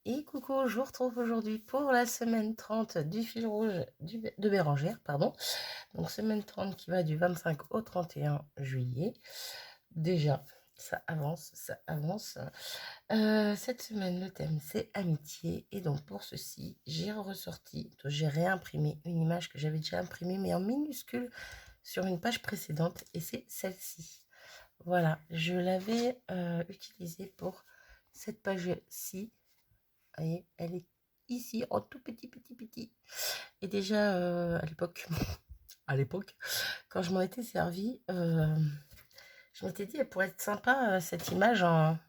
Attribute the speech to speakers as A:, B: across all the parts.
A: Et coucou, je vous retrouve aujourd'hui pour la semaine 30 du fil rouge de Bérangère, pardon. Donc semaine 30 qui va du 25 au 31 juillet. Déjà, ça avance, ça avance. Cette semaine, le thème, c'est amitié. Et donc pour ceci, j'ai réimprimé une image que j'avais déjà imprimée, mais en minuscule, sur une page précédente. Et c'est celle-ci. Voilà, je l'avais utilisée pour cette page-ci. Vous voyez, elle est ici en tout petit. Et déjà à l'époque, quand je m'en étais servi, je m'étais dit, elle pourrait être sympa cette image en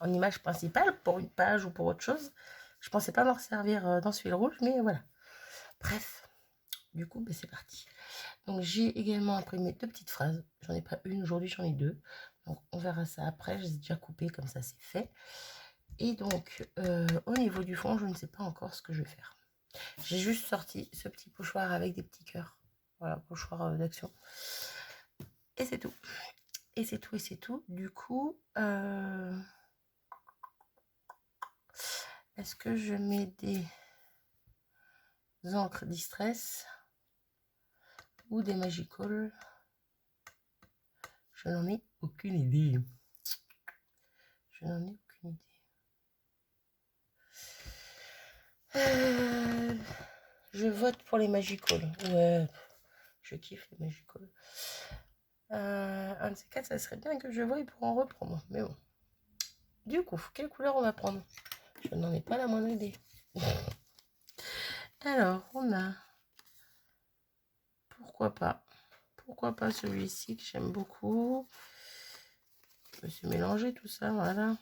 A: image principale pour une page ou pour autre chose. Je pensais pas m'en servir dans ce fil rouge, mais voilà. Bref, du coup, ben, c'est parti. Donc j'ai également imprimé 2 petites phrases. J'en ai pas une aujourd'hui, j'en ai 2. Donc on verra ça après. Je les ai déjà coupées comme ça, c'est fait. Et donc, au niveau du fond, je ne sais pas encore ce que je vais faire. J'ai juste sorti ce petit pochoir avec des petits cœurs. Voilà, pochoir d'action. Et c'est tout. Et c'est tout, et c'est tout. Du coup, est-ce que je mets des encres distress ou des Magical? Je n'en ai aucune idée. Je n'en ai aucune idée. Je vote pour les Magical. Ouais, je kiffe les Magical. Un de ces quatre, ça serait bien que je voie pour en reprendre. Mais bon. Du coup, quelle couleur on va prendre? Je n'en ai pas la moindre idée. Alors, on a... Pourquoi pas celui-ci que j'aime beaucoup. Je me suis mélangé tout ça, voilà.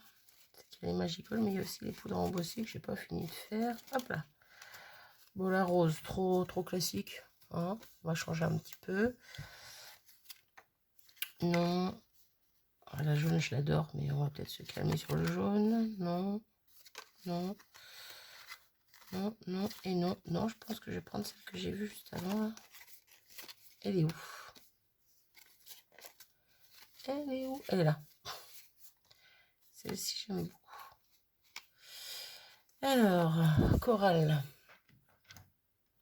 A: Il y a les Magical, mais il y a aussi les poudres embossées que j'ai pas fini de faire. Hop là. Bon, la rose, trop classique. Hein, on va changer un petit peu. Non. Ah, la jaune, je l'adore, mais on va peut-être se calmer sur le jaune. Non. Non. Non, non, et non. Non, je pense que je vais prendre celle que j'ai vue juste avant. Là. Elle est où? Elle est où? Elle est là. Celle-ci, j'aime beaucoup. Alors, Corail.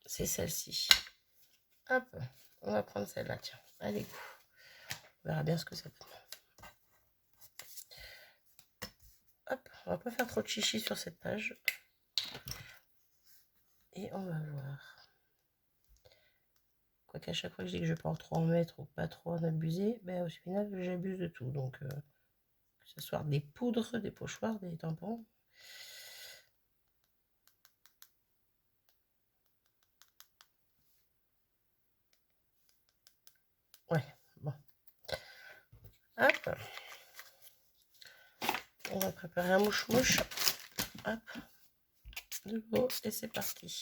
A: C'est celle-ci. Hop, on va prendre celle-là, tiens. Allez, on verra bien ce que ça donne. Hop, on va pas faire trop de chichi sur cette page. Et on va voir. Quoiqu'à chaque fois que je dis que je vais pas trop en mettre ou pas trop en abuser, ben au final j'abuse de tout. Donc que ce soit des poudres, des pochoirs, des tampons. Ouais, bon. Hop. On va préparer un mouche-mouche. Hop. De l'eau et c'est parti.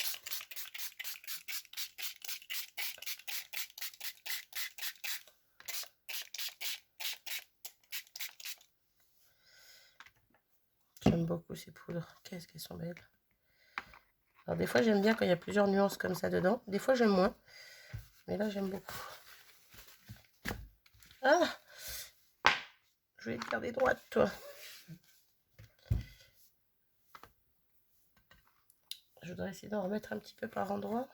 A: J'aime beaucoup ces poudres. Qu'est-ce qu'elles sont belles. Alors des fois j'aime bien quand il y a plusieurs nuances comme ça dedans. Des fois j'aime moins. Mais là j'aime beaucoup. Ah! Je vais te garder droite toi. Je voudrais essayer d'en remettre un petit peu par endroit.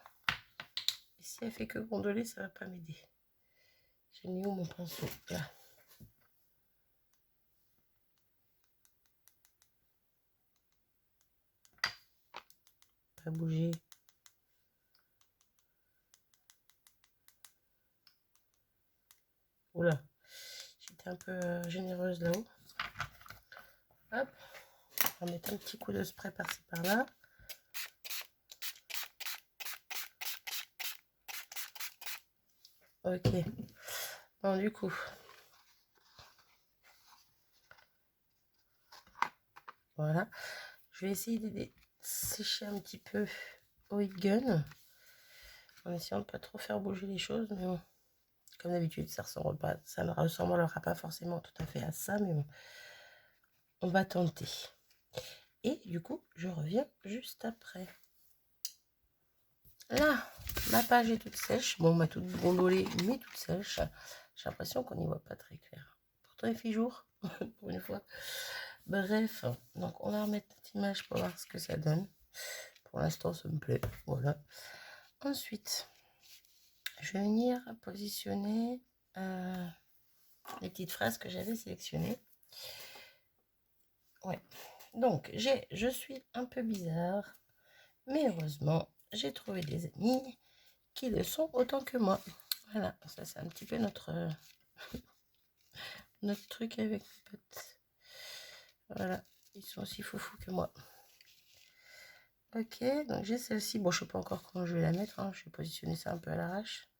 A: Et si elle fait que gondoler, ça va pas m'aider. J'ai mis où mon pinceau? Là. Pas bouger. Oula, j'étais un peu généreuse là-haut. Hop, on va mettre un petit coup de spray par-ci par-là. Ok. Bon, du coup, voilà. Je vais essayer de sécher un petit peu au heat gun. En essayant de ne pas trop faire bouger les choses. Mais bon, comme d'habitude, ça ne ressemblera pas forcément tout à fait à ça. Mais bon, on va tenter. Et du coup, je reviens juste après. Là, ma page est toute sèche. Bon, on m'a toute gondolée, mais toute sèche. J'ai l'impression qu'on n'y voit pas très clair. Pourtant, il fait jour, pour une fois. Bref, donc on va remettre cette image pour voir ce que ça donne. Pour l'instant, ça me plaît. Voilà. Ensuite, je vais venir positionner les petites phrases que j'avais sélectionnées. Ouais. Donc, je suis un peu bizarre, mais heureusement, j'ai trouvé des amis qui le sont autant que moi. Voilà, ça c'est un petit peu notre truc avec les potes. Voilà, ils sont aussi foufous que moi. Ok, donc j'ai celle-ci. Bon, je sais pas encore comment je vais la mettre. Hein. Je vais positionner ça un peu à l'arrache.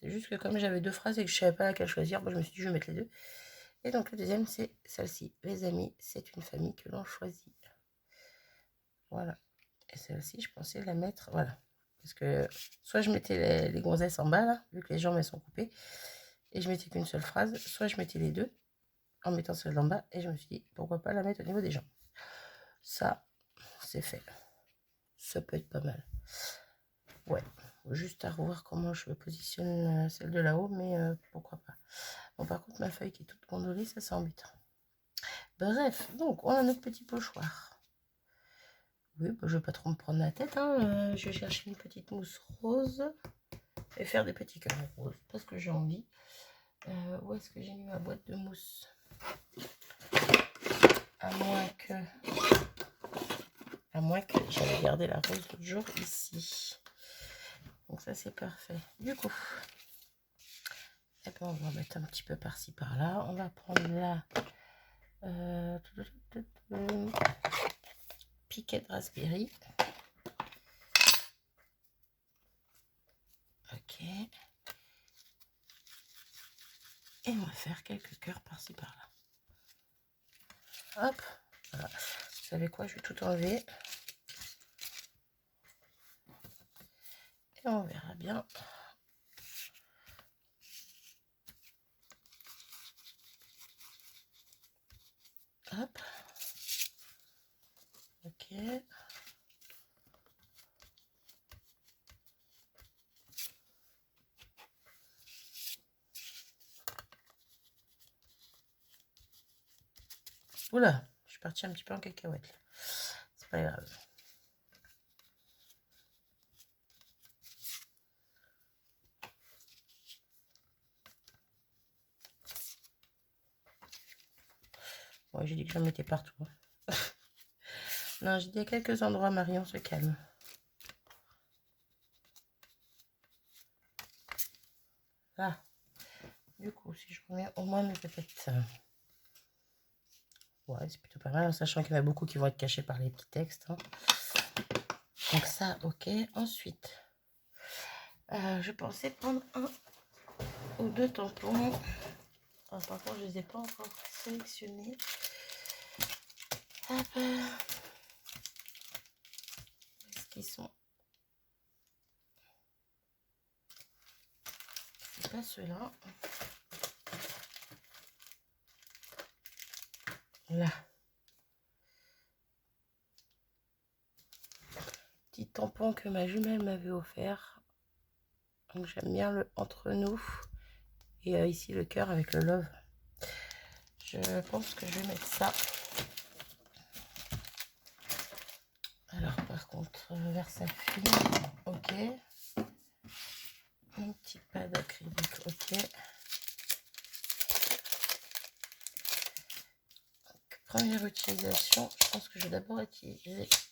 A: C'est juste que comme j'avais deux phrases et que je savais pas laquelle choisir, je me suis dit je vais mettre les deux. Et donc le deuxième, c'est celle-ci. Les amis, c'est une famille que l'on choisit. Voilà. Et celle-ci, je pensais la mettre, voilà. Parce que soit je mettais les gonzesses en bas, là, vu que les jambes elles sont coupées, et je mettais qu'une seule phrase, soit je mettais les deux en mettant celle en bas, et je me suis dit pourquoi pas la mettre au niveau des jambes. Ça, c'est fait. Ça peut être pas mal. Ouais, juste à revoir comment je positionne celle de là-haut, mais pourquoi pas. Bon, par contre, ma feuille qui est toute gondolée, ça c'est embêtant. Bref, donc on a notre petit pochoir. Oui, bah, je vais pas trop me prendre la tête. Hein. Je vais chercher une petite mousse rose et faire des petits cœurs roses parce que j'ai envie. Où est-ce que j'ai mis ma boîte de mousse? À moins que j'avais gardé la rose l'autre jour ici. Donc ça c'est parfait. Du coup, et ben, on va mettre un petit peu par-ci par-là. On va prendre la piquet de raspberry. Ok. Et on va faire quelques cœurs par-ci par-là. Hop. Voilà. Vous savez quoi? Je vais tout enlever. Et on verra bien. Hop. Ok. Oula, je suis partie un petit peu en cacahuète. C'est pas grave. Ouais, j'ai dit que j'en mettais partout. Non, j'ai dit à quelques endroits, Marion se calme. Là. Du coup, si je remets au moins mes pépettes. Ouais, c'est plutôt pas mal, en sachant qu'il y en a beaucoup qui vont être cachés par les petits textes. Hein. Donc ça, ok. Ensuite, je pensais prendre un ou deux tampons. Par contre, je ne les ai pas encore sélectionnés. Hop. Est-ce qu'ils sont? C'est pas ceux-là. Là. Petit tampon que ma jumelle m'avait offert. Donc j'aime bien le entre nous. Et ici le cœur avec le love. Je pense que je vais mettre ça. Alors par contre, Versafilm, ok. Un petit pad acrylique, ok. Donc, première utilisation, je pense que je vais d'abord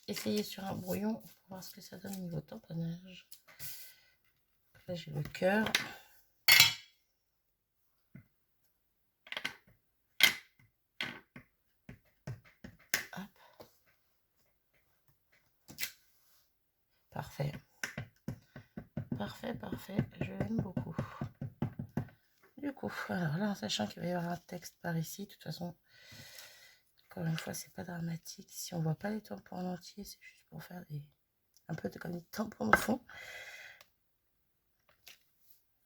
A: essayer sur un brouillon pour voir ce que ça donne au niveau tamponnage. Là j'ai le cœur. Parfait. Parfait, parfait. Je l'aime beaucoup. Du coup, alors là, en sachant qu'il va y avoir un texte par ici, de toute façon, encore une fois, c'est pas dramatique. Si on voit pas les tampons en entier, c'est juste pour faire un peu comme des tampons de fond.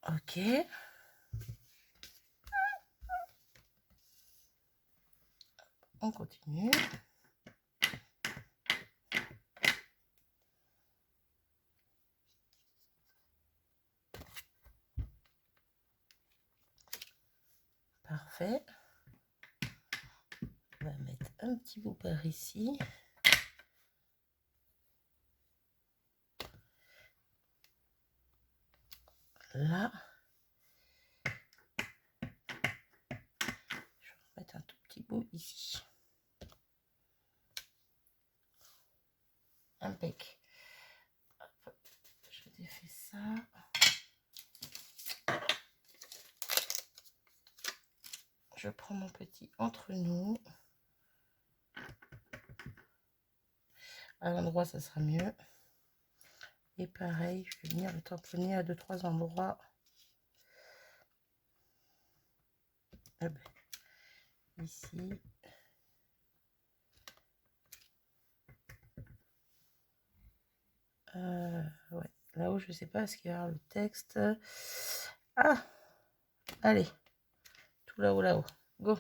A: Ok. On continue. Parfait. un petit bout par ici. Là. Je vais mettre un tout petit bout ici. Impec. Hop, je défais ça. Je prends mon petit entre nous. À l'endroit, ça sera mieux. Et pareil, je vais venir le tamponner à 2-3 endroits. Ici. Ouais, là où je sais pas ce qu'il y a le texte. Ah, allez, tout là-haut, là-haut. Go.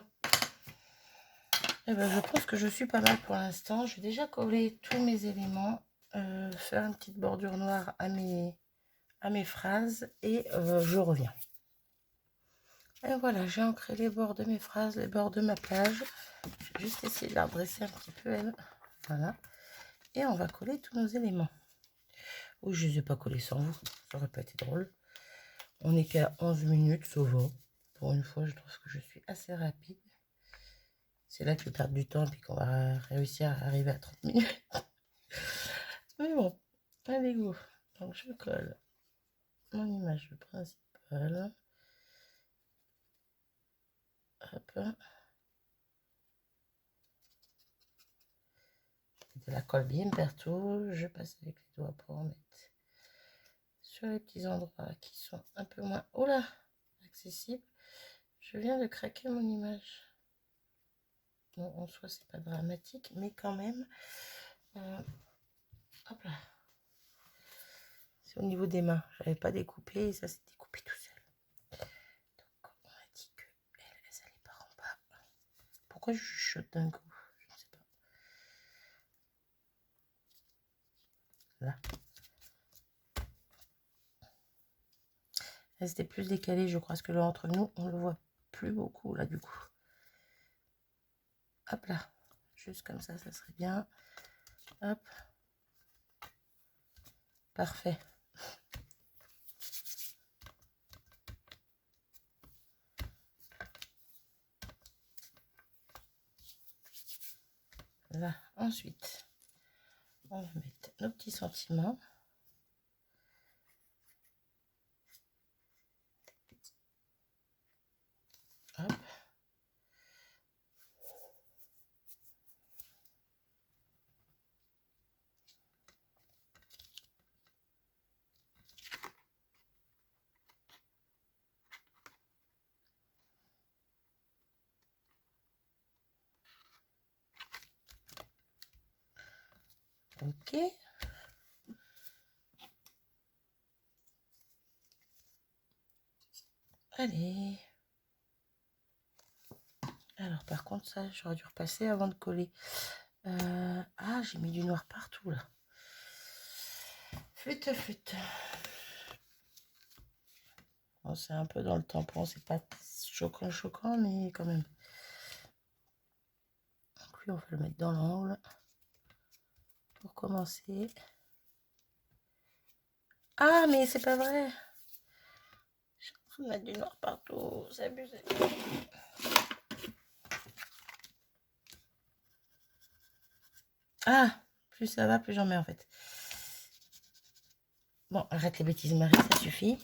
A: Et ben, je pense que je suis pas mal pour l'instant. Je vais déjà coller tous mes éléments, faire une petite bordure noire à mes phrases et je reviens. Et voilà, j'ai ancré les bords de mes phrases, les bords de ma page. Je vais juste essayer de la redresser un petit peu, elle. Voilà. Et on va coller tous nos éléments. Oui, je ne les ai pas collés sans vous. Ça aurait pas été drôle. On est qu'à 11 minutes, ça va. Pour une fois, je trouve que je suis assez rapide. C'est là que je perds du temps et qu'on va réussir à arriver à 30 minutes. Mais bon, allez go. Donc je colle mon image principale. Hop. De la colle bien partout. Je passe avec les doigts pour en mettre sur les petits endroits qui sont un peu moins accessibles. Je viens de craquer mon image. Bon, en soi, c'est pas dramatique, mais quand même. Hop là. C'est au niveau des mains. J'avais pas découpé et ça s'est découpé tout seul. Donc, on a dit que elle allait pas en bas. Pourquoi je chuchote d'un coup? Je ne sais pas. Là. Elle était plus décalée, je crois, parce que là, entre nous, on le voit plus beaucoup, là, du coup. Hop là. Juste comme ça serait bien. Hop. Parfait. Là, ensuite, on va mettre nos petits sentiments. Hop. Ok. Allez. Alors, par contre, ça, j'aurais dû repasser avant de coller. Ah, j'ai mis du noir partout, là. Flûte, flûte. Bon, c'est un peu dans le tampon, c'est pas choquant, mais quand même. Donc lui, on va le mettre dans l'angle. Pour commencer. Ah, mais c'est pas vrai. Je suis en train de mettre du noir partout, c'est abusé. Ah, plus ça va, plus j'en mets en fait. Bon, arrête les bêtises, Marie, ça suffit.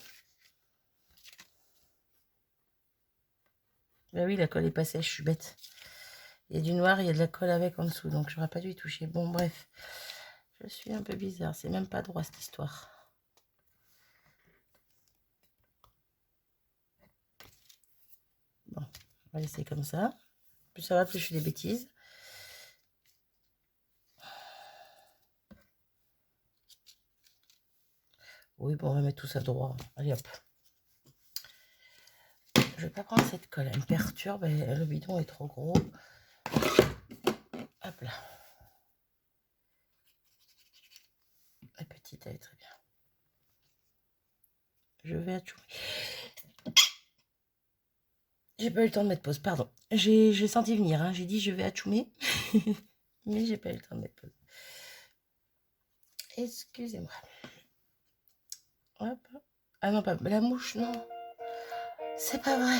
A: Bah oui, la colle est pas sèche, je suis bête. Il y a du noir, il y a de la colle avec en dessous, donc j'aurais pas dû y toucher. Bon, bref, je suis un peu bizarre, c'est même pas droit cette histoire. Bon, on va laisser comme ça. Plus ça va, plus je fais des bêtises. Oui, bon, on va mettre tout ça droit. Allez, hop. Je vais pas prendre cette colle, elle me perturbe, le bidon est trop gros. Hop là. La petite, elle est très bien. Je vais achoumer. J'ai pas eu le temps de mettre pause, pardon. J'ai senti venir, hein. J'ai dit je vais achoumer. Mais j'ai pas eu le temps de mettre pause. Excusez-moi. Hop. Ah non, pas la mouche, non. C'est pas vrai.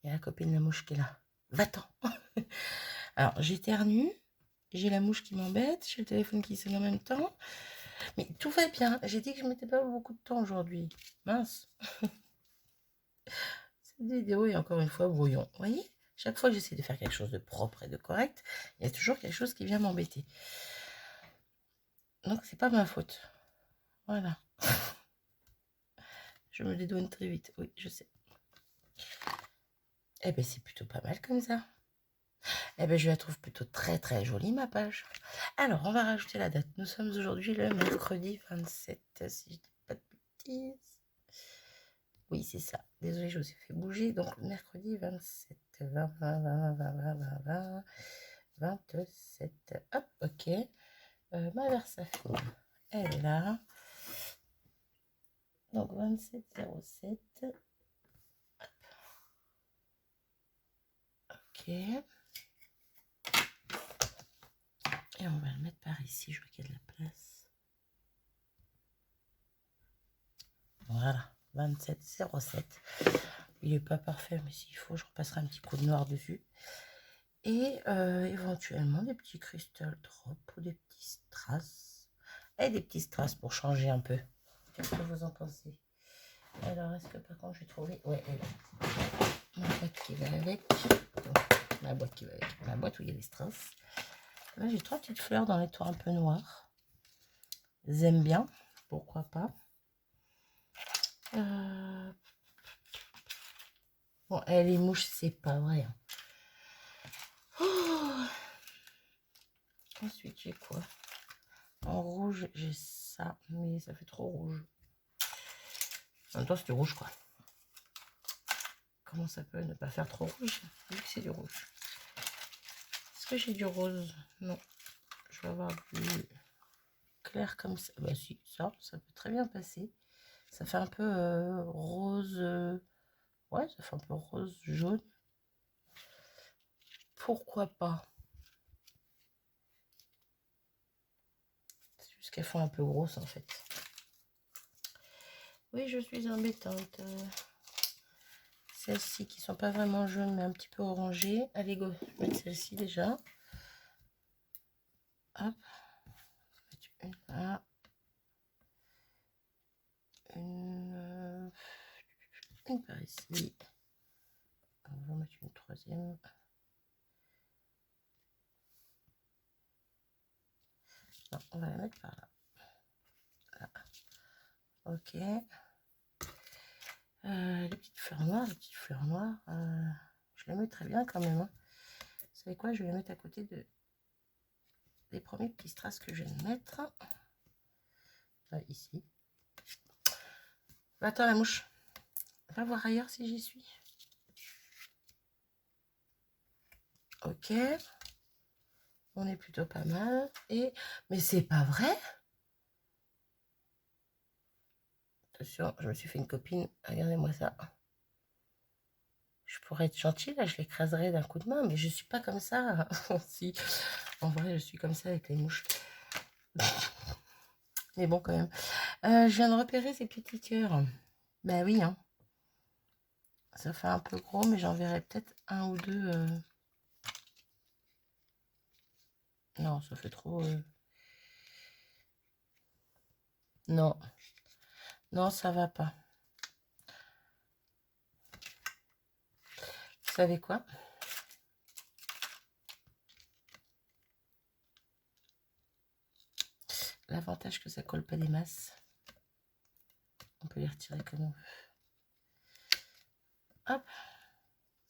A: Il y a la copine de la mouche qui est là. Va-t'en. Alors, j'éternue. J'ai la mouche qui m'embête. J'ai le téléphone qui sonne en même temps. Mais tout va bien. J'ai dit que je mettais pas beaucoup de temps aujourd'hui. Mince. Cette vidéo est encore une fois brouillon. Vous voyez? Chaque fois que j'essaie de faire quelque chose de propre et de correct, il y a toujours quelque chose qui vient m'embêter. Donc, c'est pas ma faute. Voilà. Je me dédouane très vite. Oui, je sais. Eh bien, c'est plutôt pas mal comme ça. Eh bien, je la trouve plutôt très très jolie, ma page. Alors, on va rajouter la date. Nous sommes aujourd'hui le mercredi 27, si je dis pas de bêtises. Oui, c'est ça. Désolée, je vous ai fait bouger. Donc, mercredi 27, 20, 20, 20, 20, 20, 20, 20, 27. Hop, ok. Ma Versafine, elle est là. Donc, 27,07. Ok. Et on va le mettre par ici. Je vois qu'il y a de la place. Voilà. 27,07. Il n'est pas parfait, mais s'il faut, je repasserai un petit coup de noir dessus. Et éventuellement des petits crystal drops ou des petits strass. Et des petits strass pour changer un peu. Qu'est-ce que vous en pensez? Alors, est-ce que par contre j'ai trouvé... Ouais, elle a ma boîte qui va avec. Donc, ma boîte qui va avec. Ma boîte où il y a des strass. Là, j'ai 3 petites fleurs dans les toits un peu noirs. J'aime bien. Pourquoi pas. Bon, les mouches, c'est pas vrai. Hein. Oh, ensuite, j'ai quoi? En rouge, j'ai ça, mais ça fait trop rouge. En même temps, c'est du rouge, quoi. Comment ça peut ne pas faire trop rouge, vu que c'est du rouge? Est-ce que j'ai du rose? Non. Je vais avoir du clair comme ça. Bah si, ça peut très bien passer. Ça fait un peu rose... ouais, ça fait un peu rose jaune. Pourquoi pas? C'est juste qu'elles font un peu grosses, en fait. Oui, je suis embêtante. Celles-ci qui sont pas vraiment jaunes, mais un petit peu orangées. Allez, go, je vais mettre celle-ci déjà. Hop. Une là. Une par ici. On va mettre une troisième. Non, on va la mettre par là. Là. Ok. Les petites fleurs noires, je les mets très bien quand même. Hein. Vous savez quoi? Je vais les mettre à côté des premiers petits strass que je vais mettre. Là, ici. Attends, la mouche. Va voir ailleurs si j'y suis. Ok. On est plutôt pas mal. Mais c'est pas vrai? Attention, je me suis fait une copine. Regardez-moi ça. Je pourrais être gentille, là, je l'écraserais d'un coup de main, mais je suis pas comme ça. Si, en vrai, je suis comme ça avec les mouches. Mais bon, quand même. Je viens de repérer ces petits cœurs. Ben oui, hein. Ça fait un peu gros, mais j'en verrai peut-être un ou deux. Non, ça fait trop... Non. Non, ça va pas. Vous savez quoi? L'avantage que ça colle pas des masses. On peut les retirer comme on veut. Hop.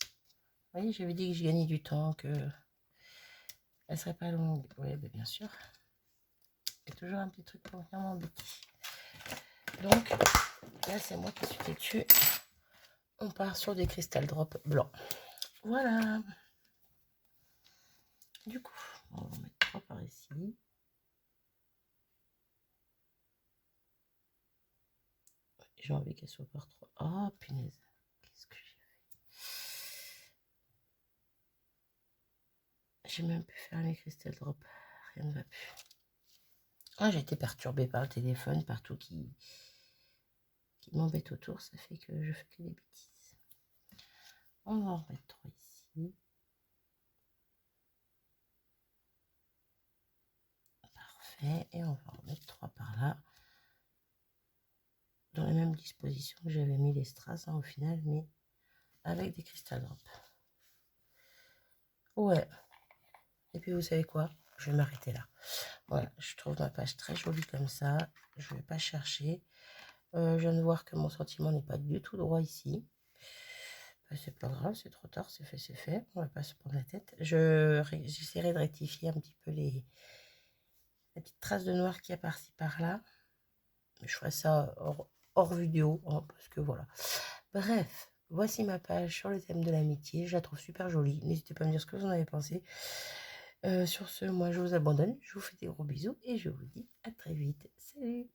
A: Vous voyez, j'avais dit que je gagnais du temps, que elle serait pas longue. Oui, ben bien sûr. Il y a toujours un petit truc pour venir m'embêter. Donc, là, c'est moi qui suis têtue. On part sur des cristal drops blancs. Voilà. Du coup, on va en mettre 3 par ici. J'ai envie qu'elle soit par 3. Oh, punaise. Qu'est-ce que j'ai fait? J'ai même pu faire mes crystal drops. Rien ne va plus. Ah, j'ai été perturbée par le téléphone, partout qui m'embête autour. Ça fait que je fais que des bêtises. On va en mettre 3 ici. Parfait. Et on va en mettre 3 par là. Dans la même disposition que j'avais mis les strass au final, mais avec des crystal drops. Ouais. Et puis vous savez quoi? Je vais m'arrêter là. Voilà, je trouve ma page très jolie comme ça. Je ne vais pas chercher. Je viens de voir que mon sentiment n'est pas du tout droit ici. C'est pas grave, c'est trop tard, c'est fait, c'est fait. On va pas se prendre la tête. J'essaierai de rectifier un petit peu les petites traces de noir qu'il y a par-ci par-là. Je ferai ça hors vidéo, hein, parce que voilà. Bref, voici ma page sur le thème de l'amitié. Je la trouve super jolie. N'hésitez pas à me dire ce que vous en avez pensé. Sur ce, moi je vous abandonne. Je vous fais des gros bisous et je vous dis à très vite. Salut!